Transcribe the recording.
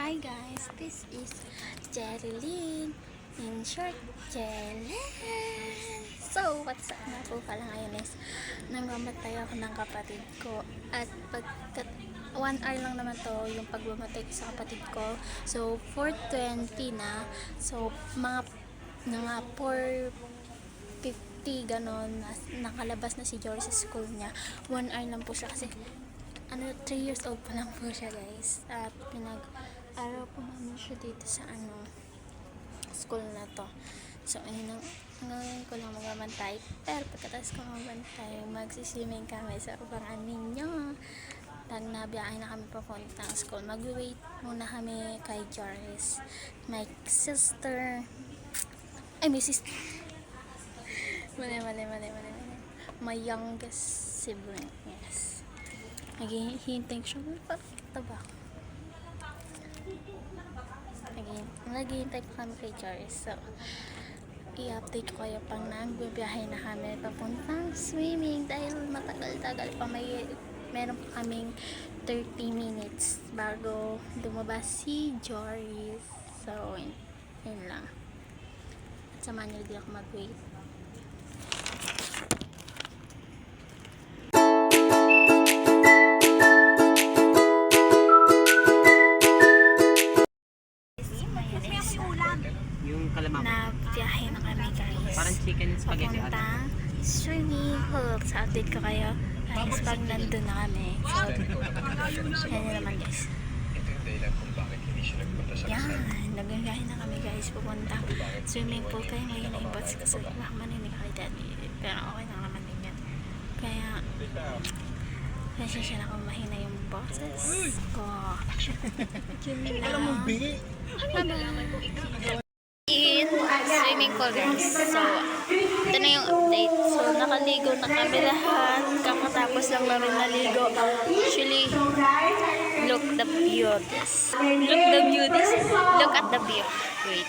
Hi guys, this is Jerilyn, in short, Jelen. So, what's up na po pala ngayon is nangmamatay ako ng kapatid ko at pagkat 1 hour lang naman to yung pagmamatay ko sa kapatid ko. So, 4:20 na. So, mga 4:50 ganon, nakalabas na si George sa school niya. 1 hour lang po siya kasi 3 years old pa lang po siya guys, at pinag-araw po namin siya dito sa school na to. So ayun, ngayon ko lang magbantay, pero pagkatapos ko magbantay magsiswimming kami, so abangan ninyo. Pag nabiyahin na kami papunta ng school, mag-wait muna kami kay Joris, my sister, my sister mali my youngest sibling, yes. Naghihintay siya. Pakita ba? Naghihintay pa kami kay Joris. So, i-update ko kayo pang nagbibiyahe na kami papuntang swimming dahil matagal-tagal pa. Meron pa kaming 30 minutes bago dumabas si Joris. So, yun lang. At samahan niyo din ako mag-wait. Yung kalamang. Nabiyahe na kami guys. Parang chicken spaghetti ata. Papunta swimming pool. Sa update ko kayo guys pag nandun na kami. So, yan naman guys. Yan, nagbiyahe na kami guys. Pupunta swimming pool. Kaya ngayon na yung bots kasi baka maninig kay daddy. Pero okay lang naman din yan. Kaya nasisya na kung mahina yung boses ko. Yun lang. In swimming pool guys. So, ito na yung update. So, nakaligo na kami lahat. Kakatapos lang namin naligo. Actually, look the beauties. Look at the view. Wait.